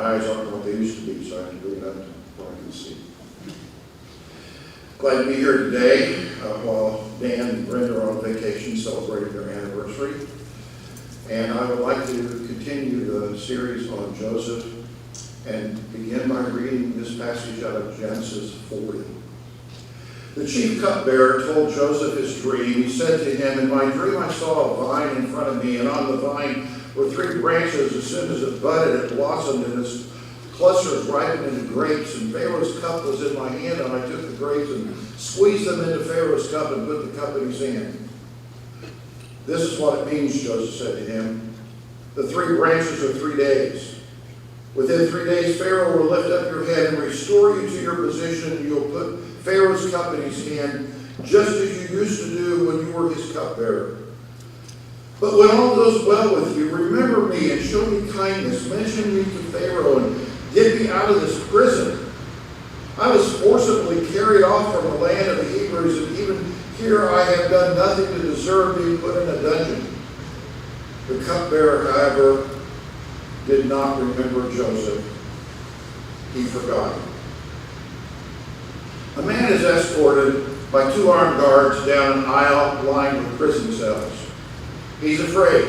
eyes aren't what they used to be, so I have to bring it up to where I can see. Glad to be here today while Dan and Brenda are on vacation celebrating their anniversary. And I would like to continue the series on Joseph and begin by reading this passage out of Genesis 40. The chief cupbearer told Joseph his dream. He said to him, "In my dream I saw a vine in front of me, and on the vine were 3 branches. As soon as it budded, it blossomed, and its clusters ripened into grapes. And Pharaoh's cup was in my hand, and I took the grapes and squeezed them into Pharaoh's cup and put the cup in his hand." "This is what it means," Joseph said to him. "The 3 branches are 3 days. Within 3 days, Pharaoh will lift up your head and restore you to your position. You'll put Pharaoh's cup in his hand, just as you used to do when you were his cupbearer. But when all goes well with you, remember me and show me kindness. Mention me to Pharaoh and get me out of this prison. I was forcibly carried off from the land of the Hebrews, and even here I have done nothing to deserve being put in a dungeon." The cupbearer, however, did not remember Joseph. He forgot him. A man is escorted by 2 armed guards down an aisle lined with prison cells. He's afraid.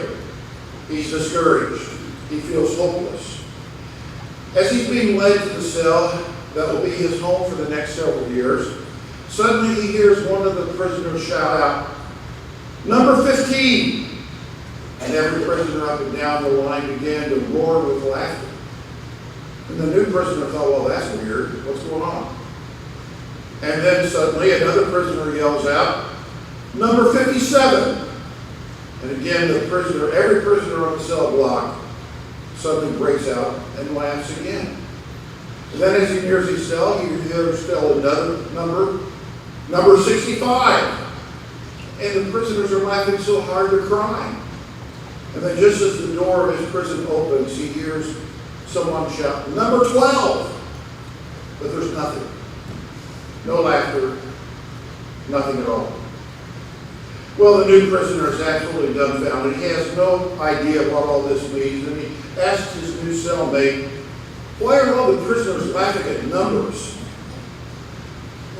He's discouraged. He feels hopeless. As he's being led to the cell that will be his home for the next several years, suddenly he hears one of the prisoners shout out, "Number 15!" And every prisoner up and down the line began to roar with laughter. And the new prisoner thought, "Well, that's weird. What's going on?" And then suddenly another prisoner yells out, "Number 57!" And again, every prisoner on the cell block suddenly breaks out and laughs again. And then as he nears his cell, he hears still another number 65. And the prisoners are laughing so hard they're crying. And then just as the door of his prison opens, he hears someone shout, "Number 12!" But there's nothing. No laughter. Nothing at all. Well, the new prisoner is absolutely dumbfounded. He has no idea what all this means. And he asks his new cellmate, "Why are all the prisoners laughing at numbers?"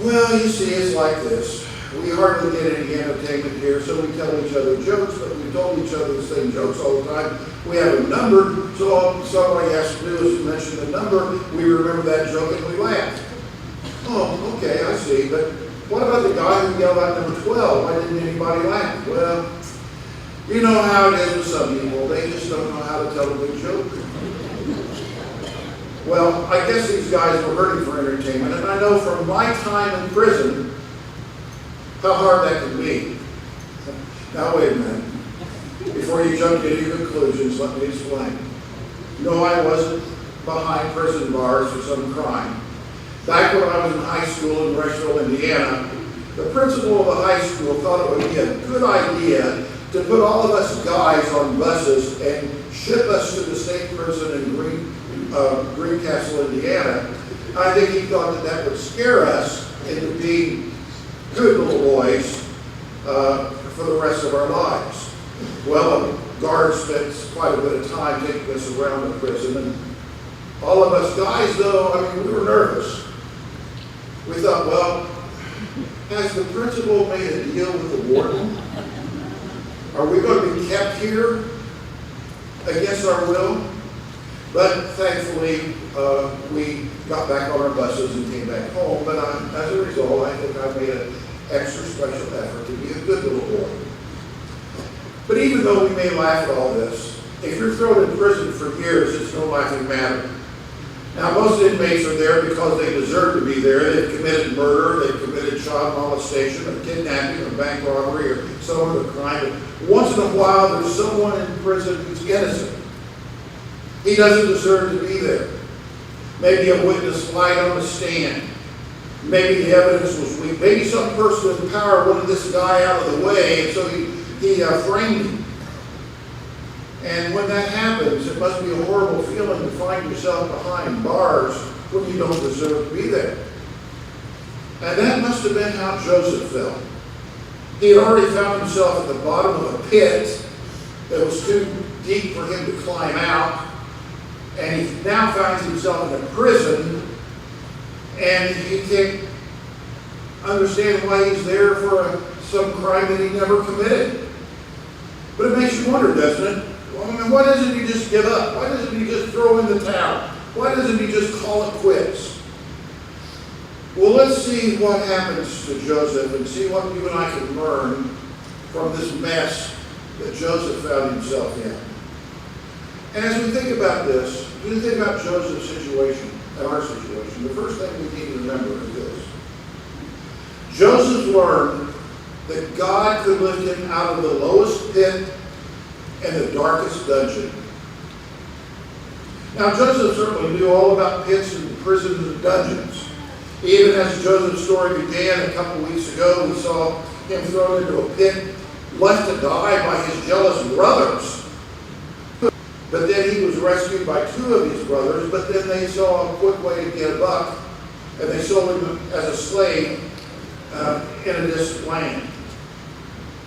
"Well, you see, it's like this. We hardly get any entertainment here, so we tell each other jokes, but we told each other the same jokes all the time. We have them numbered, so all somebody has to do is to mention the number. We remember that joke and we laugh." "Oh, okay, I see. But what about the guy who yelled out number 12? Why didn't anybody laugh?" "Well, you know how it is with some people. They just don't know how to tell a good joke." Well, I guess these guys were hurting for entertainment, and I know from my time in prison how hard that can be. Now, wait a minute. Before you jump to any conclusions, let me explain. No, I wasn't behind prison bars for some crime. Back when I was in high school in Rushville, Indiana, the principal of the high school thought it would be a good idea to put all of us guys on buses and ship us to the state prison in Greencastle, Indiana. I think he thought that would scare us into being good little boys for the rest of our lives. Well, a guard spent quite a bit of time taking us around the prison, and all of us guys, though, we were nervous. We thought, well, has the principal made a deal with the warden? Are we going to be kept here against our will? But thankfully, we got back on our buses and came back home. But as a result, I think I made an extra special effort to be a good little boy. But even though we may laugh at all this, if you're thrown in prison for years, it's no laughing matter. Now, most inmates are there because they deserve to be there. They've committed murder, they've committed child molestation, or kidnapping, or bank robbery, or some other crime. But once in a while, there's someone in prison who's innocent. He doesn't deserve to be there. Maybe a witness lied on the stand. Maybe the evidence was weak. Maybe some person in power wanted this guy out of the way, and so he framed him. And when that happens, it must be a horrible feeling to find yourself behind bars when you don't deserve to be there. And that must have been how Joseph felt. He had already found himself at the bottom of a pit that was too deep for him to climb out. And he now finds himself in a prison, and he can't understand why he's there for some crime that he never committed. But it makes you wonder, doesn't it? Well, I mean, why doesn't he just give up? Why doesn't he just throw in the towel? Why doesn't he just call it quits? Well, let's see what happens to Joseph and see what you and I can learn from this mess that Joseph found himself in. And as we think about this, we think about Joseph's situation and our situation. The first thing we need to remember is this. Joseph learned that God could lift him out of the lowest pit and the darkest dungeon. Now, Joseph certainly knew all about pits and prisons and dungeons. Even as Joseph's story began a couple weeks ago, we saw him thrown into a pit, left to die by his jealous brothers. But then he was rescued by two of his brothers, but then they saw a quick way to get a buck, and they sold him as a slave in a distant land.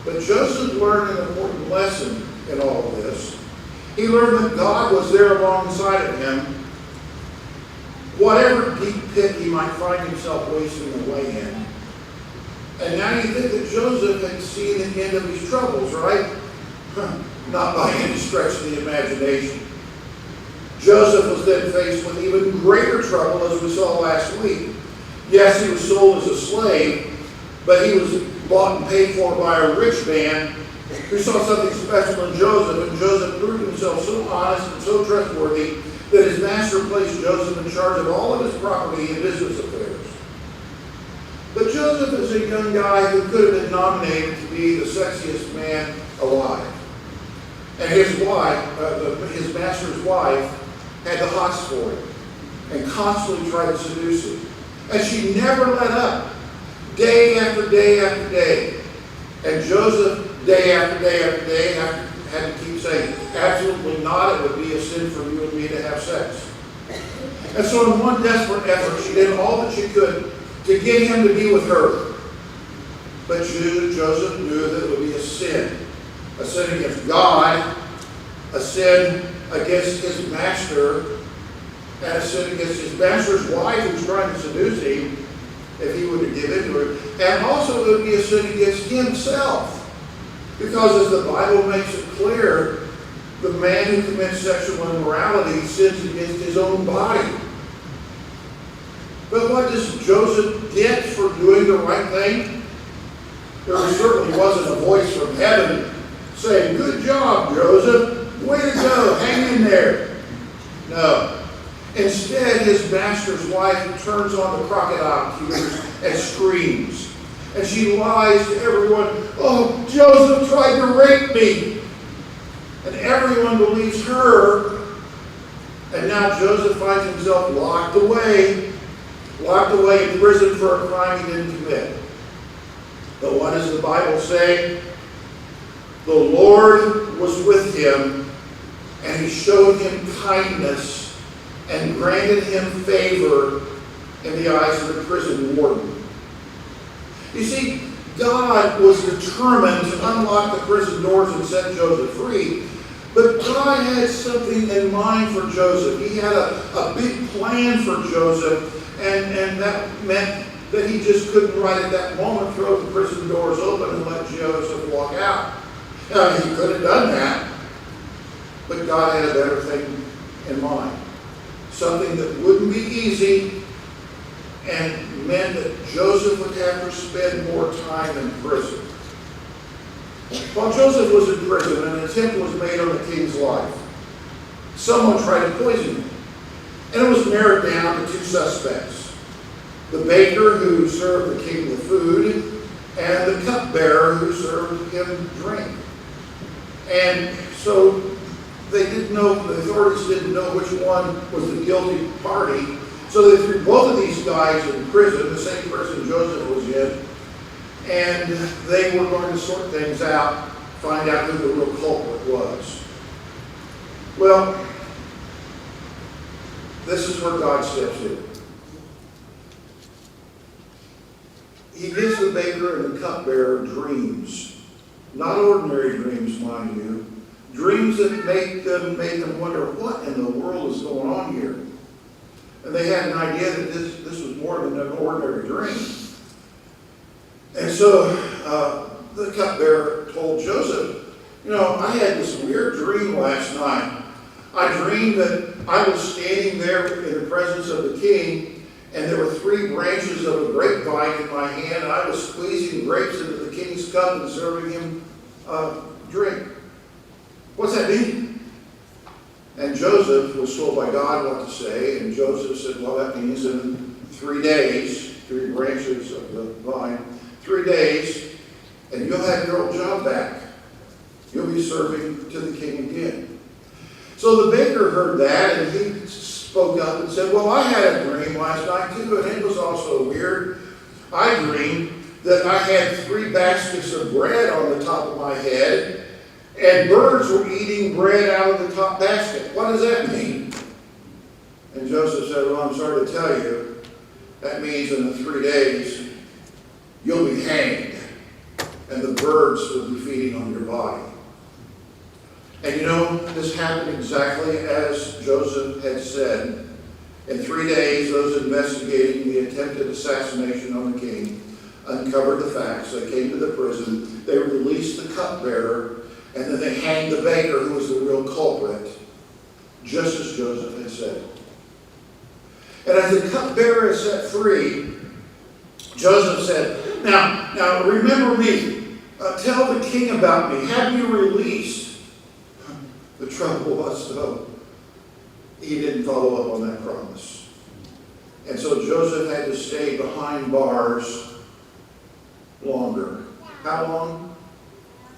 But Joseph learned an important lesson in all of this. He learned that God was there alongside of him, whatever deep pit he might find himself wasting away in. And now you think that Joseph had seen the end of his troubles, right? Not by any stretch of the imagination. Joseph was then faced with even greater trouble, as we saw last week. Yes, he was sold as a slave, but he was bought and paid for by a rich man who saw something special in Joseph, and Joseph proved himself so honest and so trustworthy that his master placed Joseph in charge of all of his property and business affairs. But Joseph is a young guy who could have been nominated to be the sexiest man alive. And his wife, his master's wife, had the hots for him and constantly tried to seduce him. And she never let up, day after day after day. And Joseph, day after day after day, had to keep saying, absolutely not, it would be a sin for you and me to have sex. And so in one desperate effort, she did all that she could to get him to be with her. But Joseph knew that it would be a sin against God, a sin against his master, and a sin against his master's wife who was trying to seduce him if he were to give in to her. And also it would be a sin against himself. Because as the Bible makes it clear, the man who commits sexual immorality sins against his own body. But what does Joseph get for doing the right thing? There certainly wasn't a voice from heaven saying, "Good job, Joseph. Way to go. Hang in there." No. Instead, his master's wife turns on the crocodile tears and screams. And she lies to everyone, "Oh, Joseph tried to rape me." And everyone believes her. And now Joseph finds himself locked away in prison for a crime he didn't commit. But what does the Bible say? The Lord was with him, and he showed him kindness and granted him favor in the eyes of the prison warden. You see, God was determined to unlock the prison doors and set Joseph free. But God had something in mind for Joseph. He had a big plan for Joseph, and that meant that he just couldn't right at that moment throw the prison doors open and let Joseph walk out. Now, he could have done that, but God had a better thing in mind. Something that wouldn't be easy and meant that Joseph would have to spend more time in prison. While Joseph was in prison, an attempt was made on the king's life. Someone tried to poison him, and it was narrowed down to two suspects: the baker who served the king the food, and the cupbearer who served him drink. And so they didn't know, the authorities didn't know which one was the guilty party. So they threw both of these guys in prison, the same prison Joseph was in, and they were going to sort things out, find out who the real culprit was. Well, this is where God steps in. He gives the baker and the cupbearer dreams. Not ordinary dreams, mind you, dreams that made them wonder, what in the world is going on here? And they had an idea that this was more than an ordinary dream. And so the cupbearer told Joseph, I had this weird dream last night. I dreamed that I was standing there in the presence of the king, and there were 3 branches of a grapevine in my hand, and I was squeezing grapes into the king's cup and serving him drink. What's that mean? And Joseph was told by God what to say, and Joseph said, well, that means in 3 days, 3 branches of the vine, 3 days, and you'll have your old job back. You'll be serving to the king again. So the baker heard that, and he spoke up and said, well, I had a dream last night too, and it was also weird. I dreamed that I had 3 baskets of bread on the top of my head, and birds were eating bread out of the top basket. What does that mean? And Joseph said, well, I'm sorry to tell you, that means in the 3 days, you'll be hanged, and the birds will be feeding on your body. And this happened exactly as Joseph had said. In 3 days, those investigating the attempted assassination on the king uncovered the facts. They came to the prison. They released the cupbearer, and then they hanged the baker, who was the real culprit, just as Joseph had said. And as the cupbearer is set free, Joseph said, Now remember me. Tell the king about me. Have me released. The trouble was, though, he didn't follow up on that promise. And so Joseph had to stay behind bars longer. How long?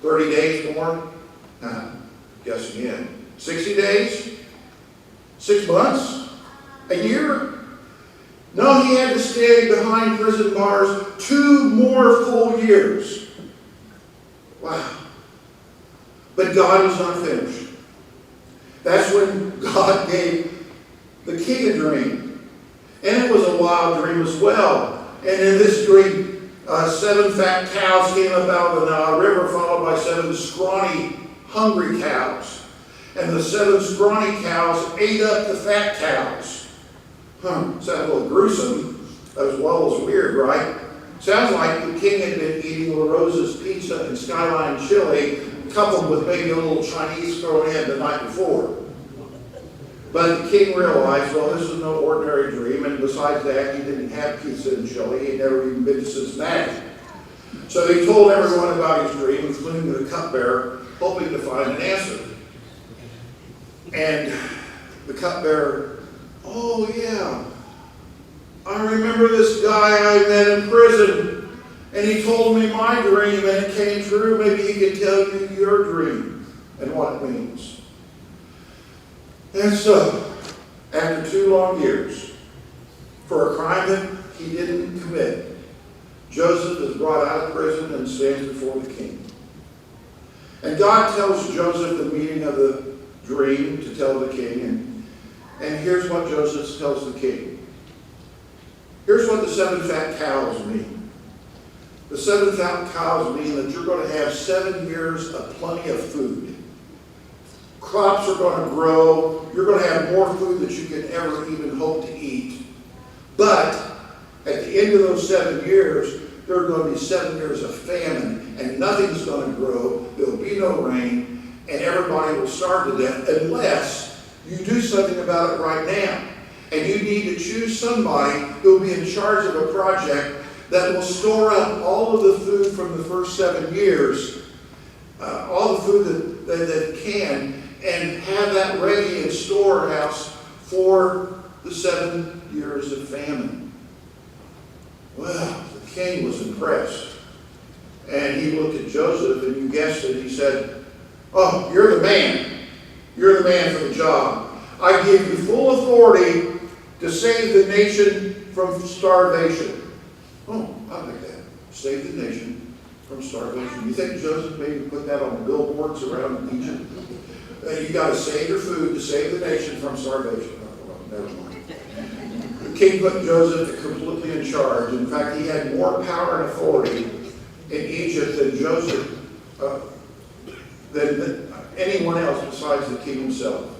30 days more? Guess again. 60 days? 6 months? A year? No, he had to stay behind prison bars 2 more full years. Wow. But God was not finished. That's when God gave the king a dream. And it was a wild dream as well. And in this dream, 7 fat cows came up out of the Nile River, followed by 7 scrawny, hungry cows. And the 7 scrawny cows ate up the fat cows. Sounds a little gruesome, as well as weird, right? Sounds like the king had been eating La Rosa's pizza and Skyline chili, coupled with maybe a little Chinese thrown in the night before. But the king realized, well, this is no ordinary dream, and besides that, he didn't have pizza and chili. He'd never even been to Cincinnati. So he told everyone about his dream, including the cupbearer, hoping to find an answer. And the cupbearer, oh yeah, I remember this guy I met in prison, and he told me my dream, and it came true. Maybe he can tell you your dream and what it means. And so, after 2 long years, for a crime that he didn't commit, Joseph is brought out of prison and stands before the king. And God tells Joseph the meaning of the dream to tell the king, and here's what Joseph tells the king. Here's what the 7 fat cows mean. The 7 fat cows mean that you're going to have 7 years of plenty of food. Crops are going to grow. You're going to have more food than you can ever even hope to eat. But at the end of those 7 years, there are going to be 7 years of famine, and nothing's going to grow. There will be no rain, and everybody will starve to death unless you do something about it right now. And you need to choose somebody who will be in charge of a project that will store up all of the food from the first 7 years, all the food that it can, and have that ready in storehouse for the 7 years of famine. Well, the king was impressed. And he looked at Joseph, and you guessed it, he said, oh, you're the man. You're the man for the job. I give you full authority to save the nation from starvation. Oh, I like that. Save the nation from starvation. You think Joseph maybe put that on billboards around Egypt? You got to save your food to save the nation from starvation. Oh, well, never mind. The king put Joseph completely in charge. In fact, he had more power and authority in Egypt than than anyone else besides the king himself.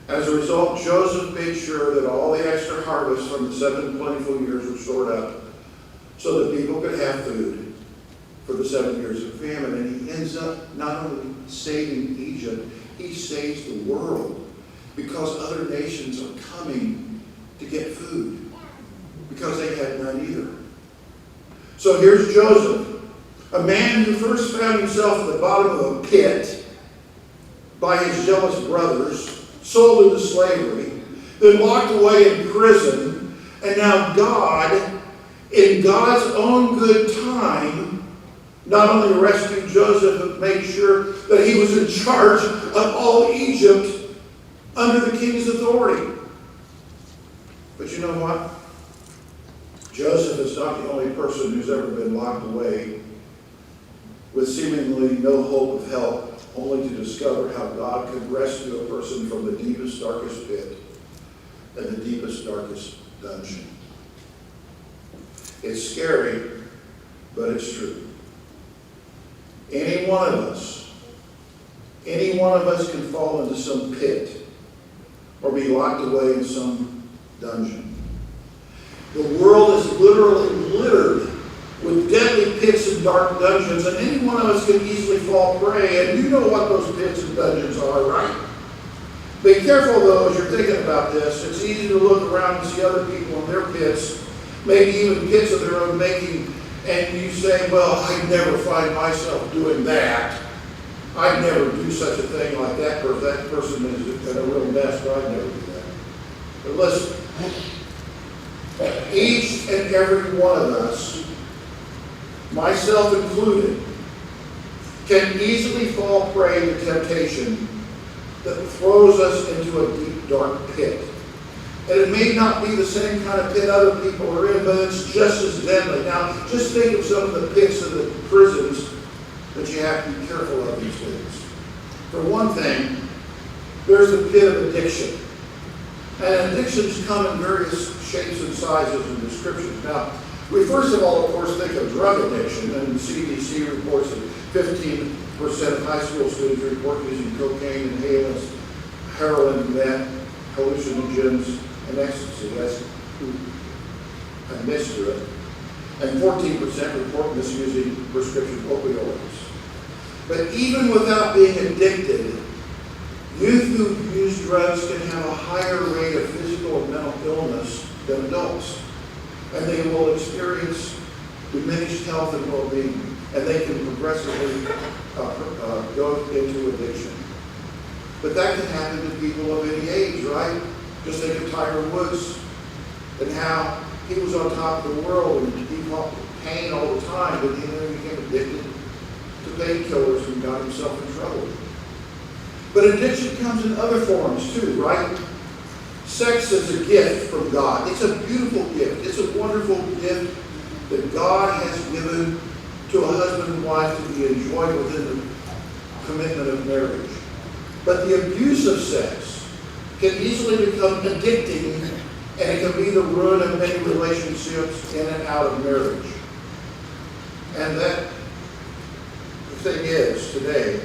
As a result, Joseph made sure that all the extra harvests from the 7 plentiful years were stored up so that people could have food for the 7 years of famine. And he ends up not only saving Egypt, he saves the world because other nations are coming to get food because they had none either. So here's Joseph, a man who first found himself at the bottom of a pit by his jealous brothers, sold into slavery, then locked away in prison, and now God, in God's own good time, not only rescued Joseph, but made sure that he was in charge of all Egypt under the king's authority. But you know what? Joseph is not the only person who's ever been locked away with seemingly no hope of help, only to discover how God could rescue a person from the deepest, darkest pit and the deepest, darkest dungeon. It's scary, but it's true. Any one of us can fall into some pit or be locked away in some dungeon. The world is literally littered with deadly pits and dark dungeons, and any one of us can easily fall prey, and you know what those pits and dungeons are, right? Be careful, though, as you're thinking about this. It's easy to look around and see other people in their pits, maybe even pits of their own making, and you say, well, I'd never find myself doing that. I'd never do such a thing like that person. That person is in a real mess, but I'd never do that. But listen, each and every one of us, myself included, can easily fall prey to temptation that throws us into a deep, dark pit. And it may not be the same kind of pit other people are in, but it's just as deadly. Now, just think of some of the pits of the prisons that you have to be careful of these days. For one thing, there's the pit of addiction. And addictions come in various shapes and sizes and descriptions. Now, we first of all, of course, think of drug addiction, and the CDC reports that 15% of high school students report using cocaine, inhalants, heroin, meth, hallucinogens, and ecstasy. That's a mixture of it. And 14% report misusing prescription opioids. But even without being addicted, youth who use drugs can have a higher rate of physical and mental illness than adults. And they will experience diminished health and well-being. And they can progressively go into addiction. But that can happen to people of any age, right? Just think of Tiger Woods and how he was on top of the world and he felt pain all the time, but he then became addicted to painkillers and got himself in trouble. But addiction comes in other forms too, right? Sex is a gift from God. It's a beautiful gift. It's a wonderful gift that God has given to a husband and wife to be enjoyed within the commitment of marriage. But the abuse of sex can easily become addicting, and it can be the ruin of many relationships in and out of marriage. And that the thing is today,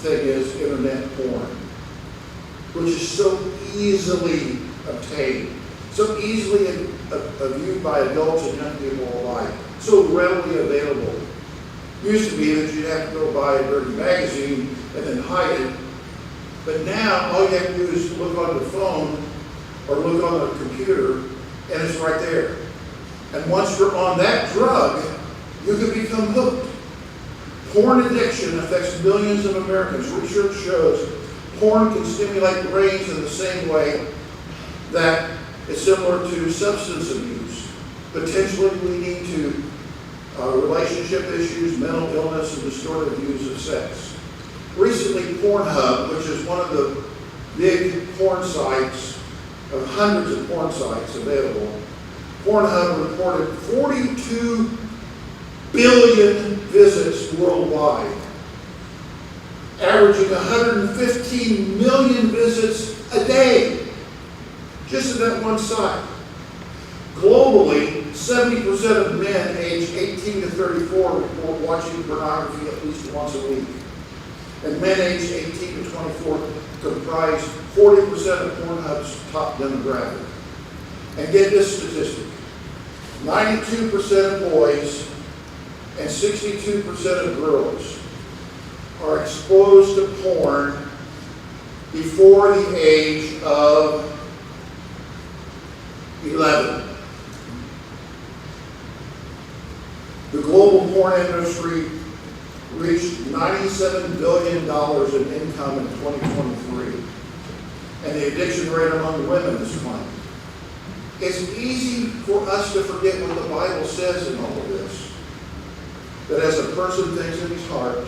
internet porn, which is so easily obtained, so easily viewed by adults and young people alike, so readily available. It used to be that you'd have to go buy a dirty magazine and then hide it. But now all you have to do is look on the phone or look on the computer and it's right there. And once you're on that drug, you can become hooked. Porn addiction affects millions of Americans. Research shows porn can stimulate brains in the same way that is similar to substance abuse, potentially leading to relationship issues, mental illness, and distorted views of sex. Recently, Pornhub, which is one of the big porn sites, of hundreds of porn sites available, Pornhub reported 42 billion visits worldwide, averaging 115 million visits a day, just in that one site. Globally, 70% of men aged 18 to 34 report watching pornography at least once a week. And men aged 18 to 24 comprise 40% of Pornhub's top demographic. And get this statistic. 92% of boys and 62% of girls are exposed to porn before the age of 11. The global porn industry reached $97 billion in income in 2023, and the addiction rate among women is climbing. It's easy for us to forget what the Bible says in all of this, that as a person thinks in his heart,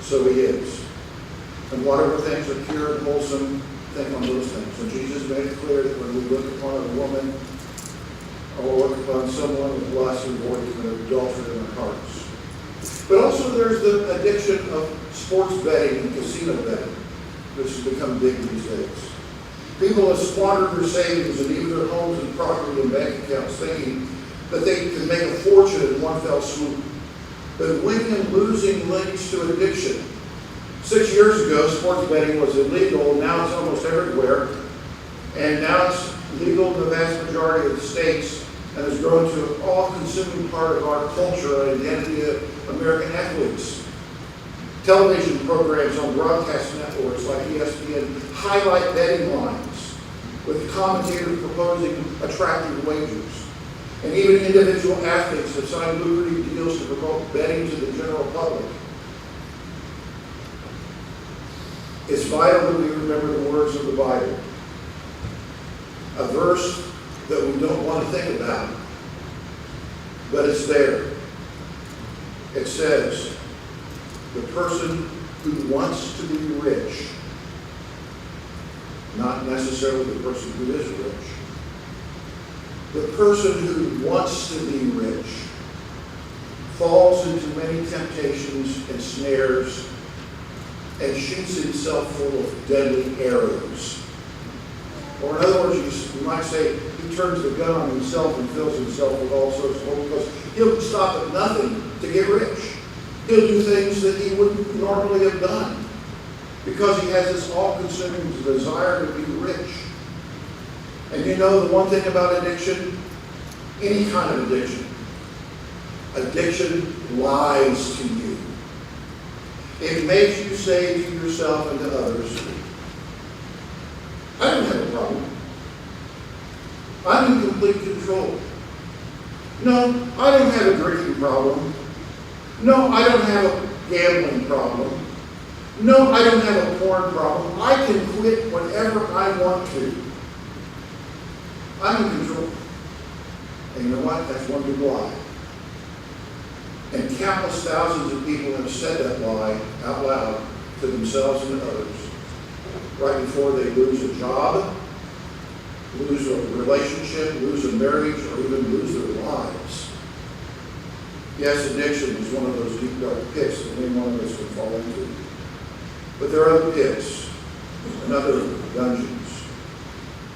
so he is. And whatever things are pure and wholesome, think on those things. And Jesus made it clear that when we look upon a woman or look upon someone with lust, we've already committed adultery in our hearts. But also there's the addiction of sports betting and casino betting, which has become big these days. People have squandered their savings and even their homes and property and bank accounts thinking that they can make a fortune in one fell swoop. But winning and losing links to addiction. 6 years ago, sports betting was illegal. Now it's almost everywhere. And now it's legal in the vast majority of the states and has grown to an all-consuming part of our culture and identity of American athletes. Television programs on broadcast networks like ESPN highlight betting lines, with commentators proposing attractive wagers. And even individual athletes have signed lucrative deals to promote betting to the general public. It's vital that we remember the words of the Bible. A verse that we don't want to think about, but it's there. It says, the person who wants to be rich, not necessarily the person who is rich, the person who wants to be rich falls into many temptations and snares and shoots himself full of deadly arrows. Or in other words, you might say, he turns the gun on himself and fills himself with all sorts of hope because he'll stop at nothing to get rich. He'll do things that he wouldn't normally have done because he has this all-consuming desire to be rich. And you know the one thing about addiction? Any kind of addiction. Addiction lies to you. It makes you say to yourself and to others, I don't have a problem. I'm in complete control. No, I don't have a drinking problem. No, I don't have a gambling problem. No, I don't have a porn problem. I can quit whenever I want to. I'm in control. And you know what? That's one big lie. And countless thousands of people have said that lie out loud to themselves and to others right before they lose a job, lose a relationship, lose a marriage, or even lose their lives. Yes, addiction is one of those deep, dark pits that any one of us can fall into. But there are other pits and other dungeons.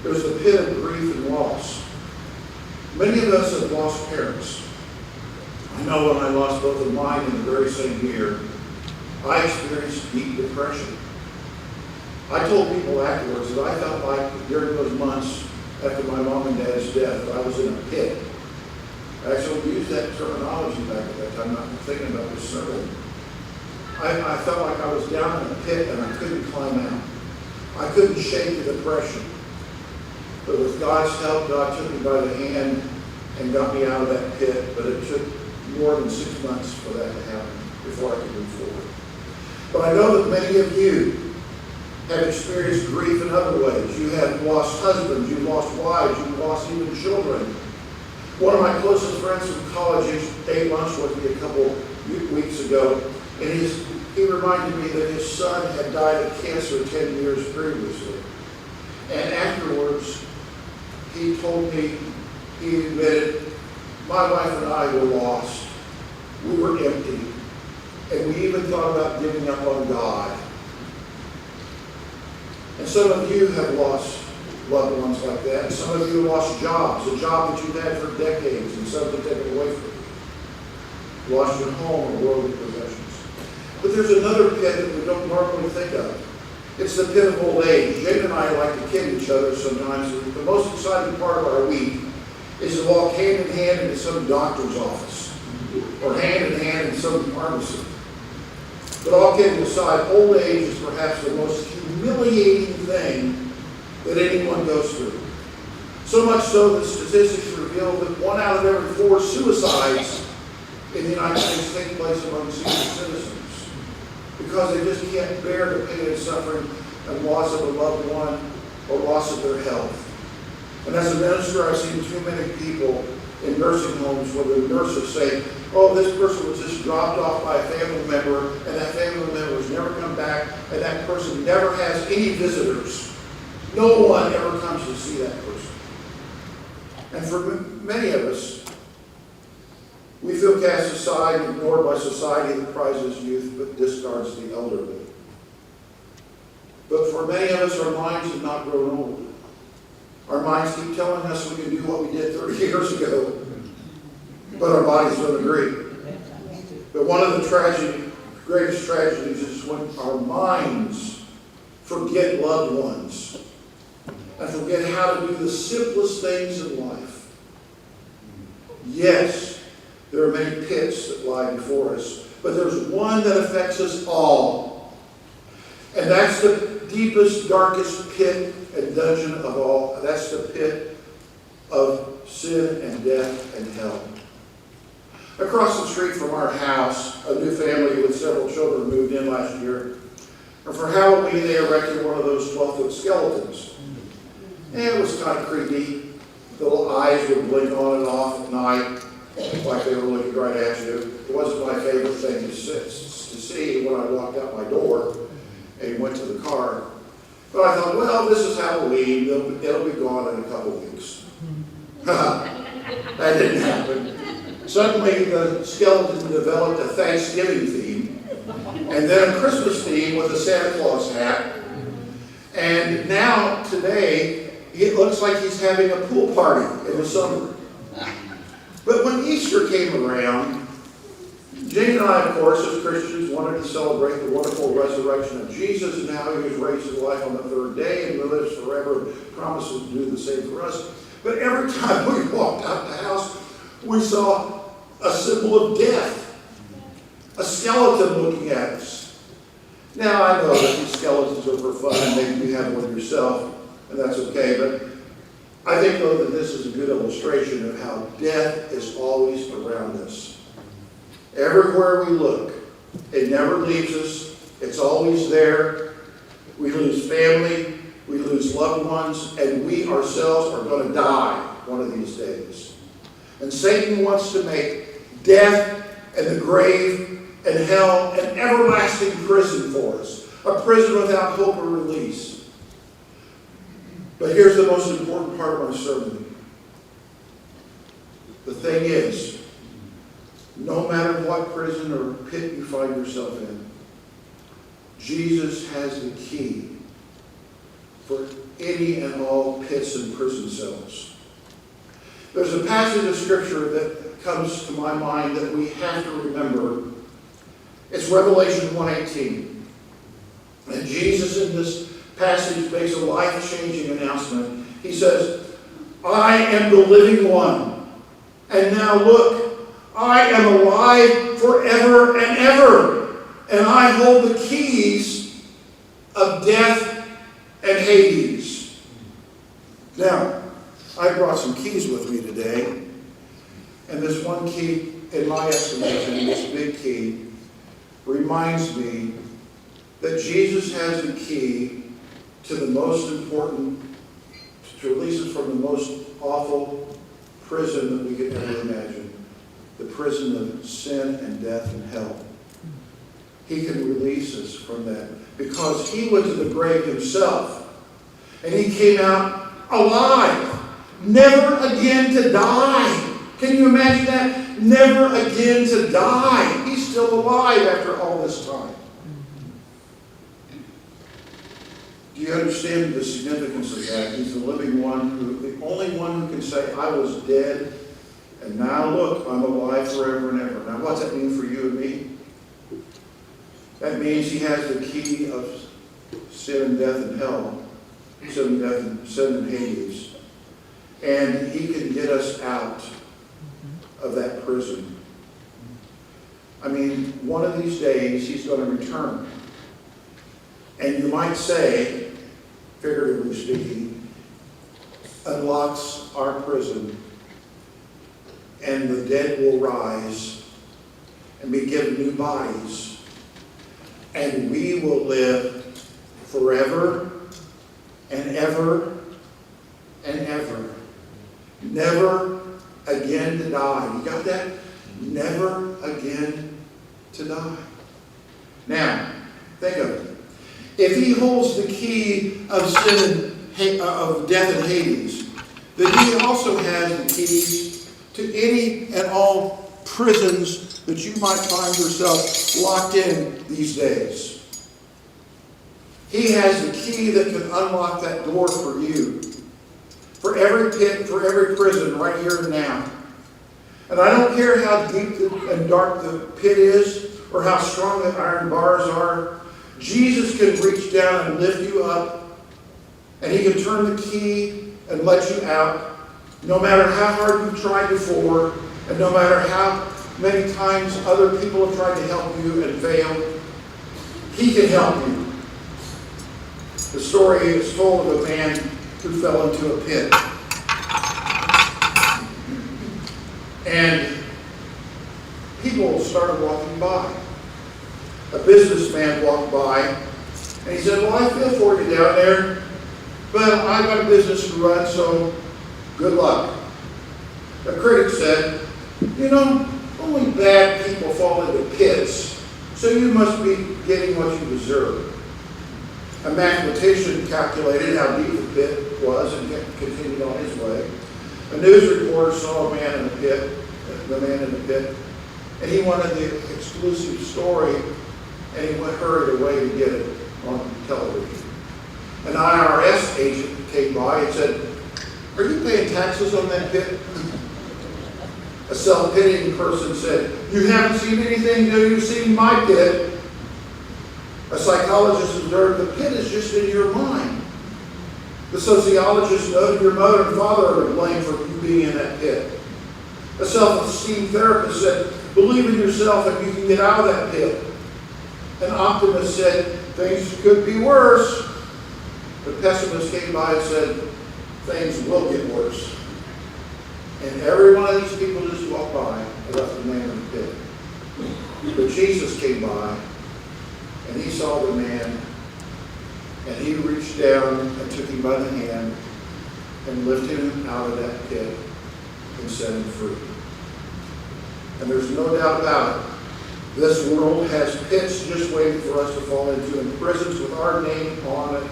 There's the pit of grief and loss. Many of us have lost parents. I know when I lost both of mine in the very same year, I experienced deep depression. I told people afterwards that I felt like during those months after my mom and dad's death that I was in a pit. I actually used that terminology back at that time, not thinking about this sermon. I felt like I was down in a pit and I couldn't climb out. I couldn't shake the depression. But with God's help, God took me by the hand and got me out of that pit. But it took more than 6 months for that to happen before I could move forward. But I know that many of you have experienced grief in other ways. You have lost husbands, you've lost wives, you've lost even children. One of my closest friends from college ate lunch with me a couple weeks ago, and he reminded me that his son had died of cancer 10 years previously. And afterwards, he told me, he admitted, my wife and I were lost. We were empty. And we even thought about giving up on God. And some of you have lost loved ones like that. And some of you have lost jobs, a job that you've had for decades, and something taken away from you. You lost your home or worldly possessions. But there's another pit that we don't normally think of. It's the pit of old age. Jane and I like to kid each other sometimes. The most exciting part of our week is to walk hand in hand into some doctor's office or hand in hand in some pharmacy. But all kidding aside, old age is perhaps the most humiliating thing that anyone goes through. So much so that statistics reveal that 1 out of every 4 suicides in the United States take place among senior citizens because they just can't bear the pain and suffering and loss of a loved one or loss of their health. And as a minister, I've seen too many people in nursing homes where the nurses say, oh, this person was just dropped off by a family member, and that family member has never come back, and that person never has any visitors. No one ever comes to see that person. And for many of us, we feel cast aside and ignored by society that prizes youth but discards the elderly. But for many of us, our minds have not grown old. Our minds keep telling us we can do what we did 30 years ago, but our bodies don't agree. But one of the greatest tragedies is when our minds forget loved ones and forget how to do the simplest things in life. Yes, there are many pits that lie before us, but there's one that affects us all. And that's the deepest, darkest pit and dungeon of all. That's the pit of sin and death and hell. Across the street from our house, a new family with several children moved in last year. And for Halloween, they erected one of those 12-foot skeletons. And it was kind of creepy. The little eyes would blink on and off at night, like they were looking right at you. It wasn't my favorite thing to see when I walked out my door and went to the car. But I thought, well, this is Halloween. It'll be gone in a couple weeks. That didn't happen. Suddenly, the skeleton developed a Thanksgiving theme, and then a Christmas theme with a Santa Claus hat. And now, today, it looks like he's having a pool party in the summer. But when Easter came around, Jane and I, of course, as Christians, wanted to celebrate the wonderful resurrection of Jesus, and how he was raised to life on the third day and lives forever, and promises to do the same for us. But every time we walked out the house, we saw a symbol of death, a skeleton looking at us. Now, I know that these skeletons are for fun, and maybe you have one yourself, and that's okay, but I think, though, that this is a good illustration of how death is always around us. Everywhere we look, it never leaves us. It's always there. We lose family, we lose loved ones, and we ourselves are going to die one of these days. And Satan wants to make death and the grave and hell an everlasting prison for us, a prison without hope or release. But here's the most important part of my sermon. The thing is, no matter what prison or pit you find yourself in, Jesus has the key for any and all pits and prison cells. There's a passage of Scripture that comes to my mind that we have to remember. It's Revelation 1:18. And Jesus in this passage makes a life-changing announcement. He says, I am the living one. And now look, I am alive forever and ever. And I hold the keys of death and Hades. Now, I brought some keys with me today. And this one key, in my estimation, this big key, reminds me that Jesus has the key to the most important, to release us from the most awful prison that we could ever imagine. The prison of sin and death and hell. He can release us from that because he went to the grave himself. And he came out alive. Never again to die. Can you imagine that? Never again to die. He's still alive after all this time. Do you understand the significance of that? He's the living one, the only one who can say, I was dead, and now look, I'm alive forever and ever. Now what's that mean for you and me? That means he has the key of sin and death and hell, sin and Hades. And he can get us out of that prison. I mean, one of these days he's going to return. And you might say, figuratively speaking, unlocks our prison, and the dead will rise and be given new bodies, and we will live forever and ever and ever. Never again to die. You got that? Never again to die. Now, think of it. If he holds the key of sin and of death and Hades, then he also has the keys to any and all prisons that you might find yourself locked in these days. He has the key that can unlock that door for you. For every pit, for every prison, right here and now. And I don't care how deep and dark the pit is, or how strong the iron bars are. Jesus can reach down and lift you up, and he can turn the key and let you out, no matter how hard you've tried before, and no matter how many times other people have tried to help you and failed. He can help you. The story is told of a man who fell into a pit. And people started walking by. A businessman walked by, and he said, well, I feel for you down there, but I've got a business to run, so good luck. A critic said, you know, only bad people fall into pits, so you must be getting what you deserve. A mathematician calculated how deep the pit was and continued on his way. A news reporter saw a man in the pit, and he wanted the exclusive story, and he hurried away to get it on television. An IRS agent came by and said, are you paying taxes on that pit? A self-pitying person said, you haven't seen anything till you've seen my pit. A psychologist observed the pit is just in your mind. The sociologist noted your mother and father are to blame for you being in that pit. A self-esteem therapist said, believe in yourself and you can get out of that pit. An optimist said, things could be worse. The pessimist came by and said, things will get worse. And every one of these people just walked by and left the man in the pit. But Jesus came by, and he saw the man, and he reached down and took him by the hand and lifted him out of that pit and set him free. And there's no doubt about it. This world has pits just waiting for us to fall into, and prisons with our name on it,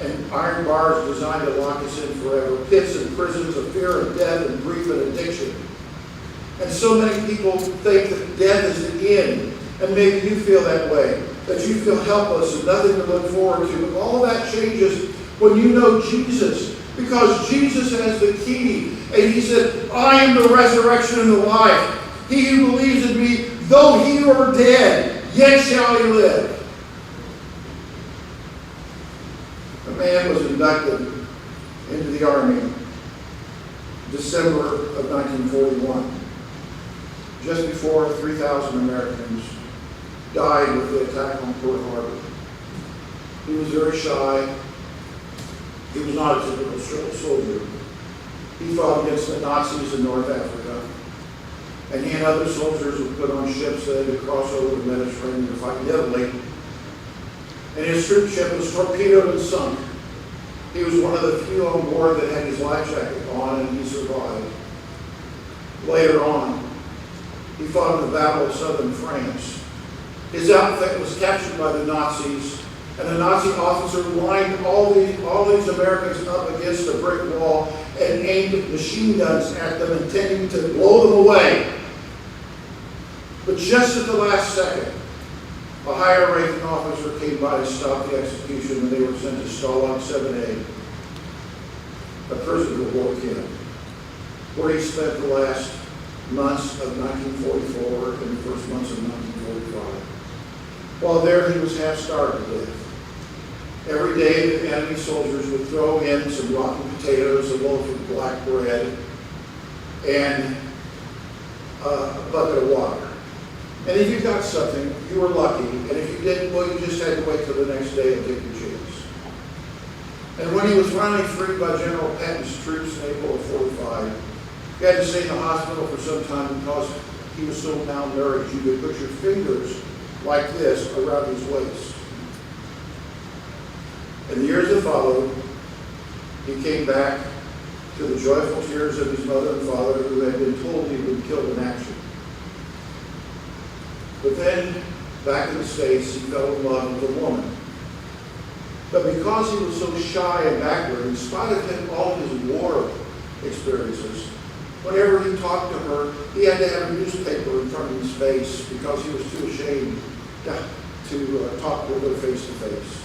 and iron bars designed to lock us in forever. Pits and prisons of fear of death and grief and addiction. And so many people think that death is the end. And maybe you feel that way. That you feel helpless and nothing to look forward to. But all of that changes when you know Jesus. Because Jesus has the key. And he said, I am the resurrection and the life. He who believes in me, though he were dead, yet shall he live. A man was inducted into the Army December of 1941, just before 3,000 Americans died with the attack on Pearl Harbor. He was very shy. He was not a typical soldier. He fought against the Nazis in North Africa. And he and other soldiers were put on ships that had to cross over the Mediterranean to fight in Italy. And his troop ship was torpedoed and sunk. He was one of the few on board that had his life jacket on, and he survived. Later on, he fought in the Battle of Southern France. His outfit was captured by the Nazis, and a Nazi officer lined all these Americans up against a brick wall and aimed machine guns at them, intending to blow them away. But just at the last second, a higher ranking officer came by to stop the execution, and they were sent to Stalag 7A, a prison war camp, where he spent the last months of 1944 and the first months of 1945. While there, he was half starved to death. Every day, the enemy soldiers would throw in some rotten potatoes, a loaf of black bread, and a bucket of water. And if you got something, you were lucky. And if you didn't, well, you just had to wait till the next day and take your chance. And when he was finally freed by General Patton's troops in April of 45, he had to stay in the hospital for some time because he was so malnourished. You could put your fingers like this around his waist. In the years that followed, he came back to the joyful tears of his mother and father, who had been told he had been killed in action. But then, back in the States, he fell in love with a woman. But because he was so shy and backward, in spite of all his war experiences, whenever he talked to her, he had to have a newspaper in front of his face because he was too ashamed to talk to her face to face.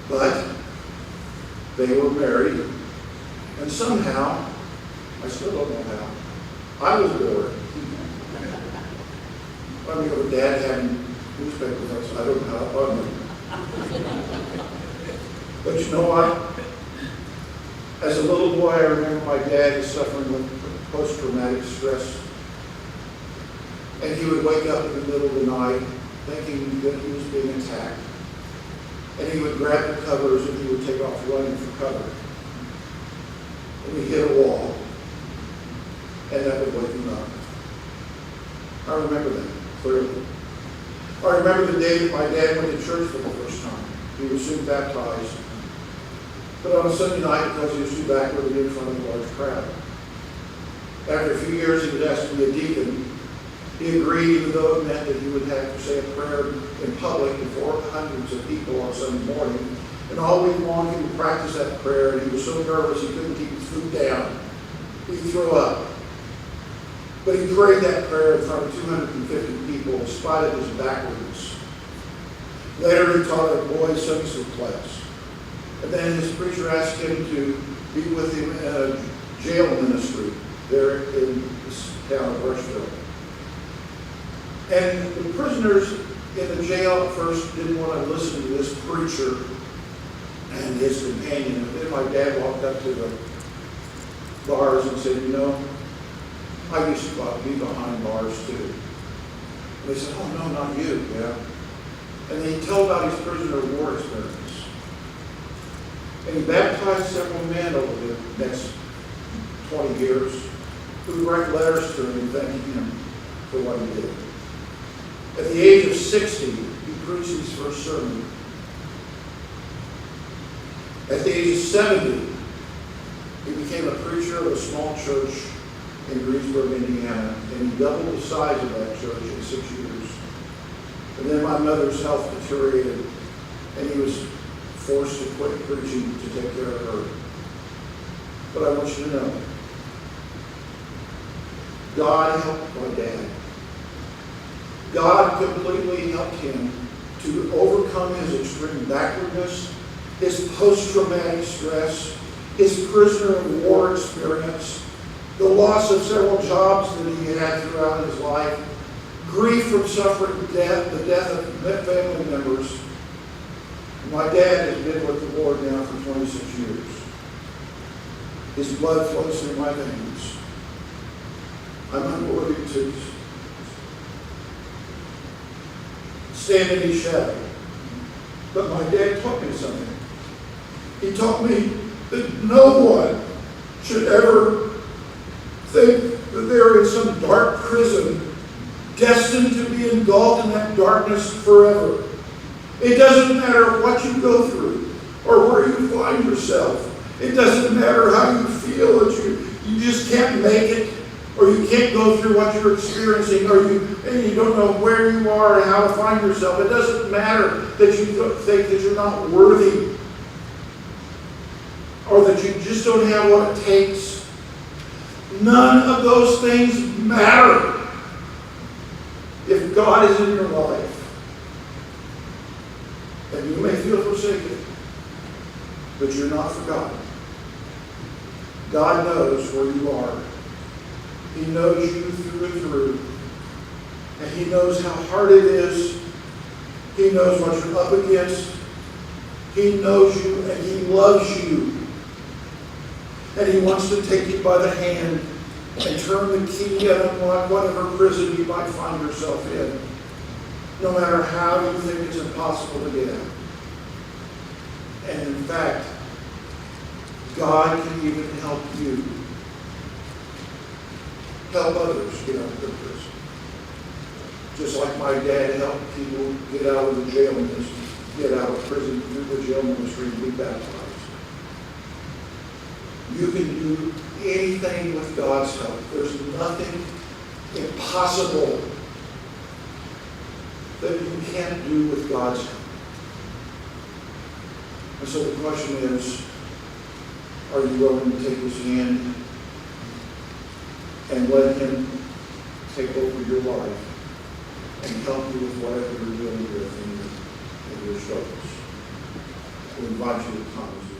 But they were married, and somehow, I still don't know how, I was bored. I mean, with Dad having newspapers, I don't know how fun. But you know what? As a little boy, I remember my dad was suffering with post-traumatic stress. And he would wake up in the middle of the night thinking that he was being attacked. And he would grab the covers and he would take off running for cover. And he'd hit a wall. And that would wake him up. I remember that clearly. I remember the day that my dad went to church for the first time. He was soon baptized. But on a Sunday night, because he was too backward to be in front of a large crowd. After a few years, he was asked to be a deacon. He agreed, even though it meant that he would have to say a prayer in public before hundreds of people on Sunday morning. And all week long, he would practice that prayer, and he was so nervous he couldn't keep his food down. He'd throw up. But he prayed that prayer in front of 250 people in spite of his backwardness. Later, he taught a boys' Sunday school class. And then his preacher asked him to be with him in a jail ministry there in this town of Rushville. And the prisoners in the jail at first didn't want to listen to this preacher and his companion. And then my dad walked up to the bars and said, you know, I used to be behind bars too. And they said, oh no, not you, yeah. And then he told about his prisoner of war experience. And he baptized several men over the next 20 years who would write letters to him thanking him for what he did. At the age of 60, he preached his first sermon. At the age of 70, he became a preacher of a small church in Greensburg, Indiana, and he doubled the size of that church in 6 years. And then my mother's health deteriorated, and he was forced to quit preaching to take care of her. But I want you to know, God helped my dad. God completely helped him to overcome his extreme backwardness, his post-traumatic stress, his prisoner of war experience, the loss of several jobs that he had throughout his life, grief from suffering death, the death of family members. My dad has been with the Lord now for 26 years. His blood flows through my veins. I'm unworthy to stand in his shadow. But my dad taught me something. He taught me that no one should ever think that they're in some dark prison destined to be engulfed in that darkness forever. It doesn't matter what you go through or where you find yourself. It doesn't matter how you feel that you just can't make it, or you can't go through what you're experiencing, and you don't know where you are and how to find yourself. It doesn't matter that you think that you're not worthy or that you just don't have what it takes. None of those things matter if God is in your life. And you may feel forsaken, but you're not forgotten. God knows where you are. He knows you through and through. And He knows how hard it is He knows what you're up against. He knows you and He loves you. And He wants to take you by the hand and turn the key and unlock whatever prison you might find yourself in. No matter how you think it's impossible to get out. And in fact, God can even help you. Help others get out of the prison. Just like my dad helped people get out of the jail ministry, get out of prison through the jail ministry and be baptized. You can do anything with God's help. There's nothing impossible that you can't do with God's help. And so the question is, are you willing to take His hand and let Him take over your life and help you with whatever you're dealing with in your struggles? We invite you to come as we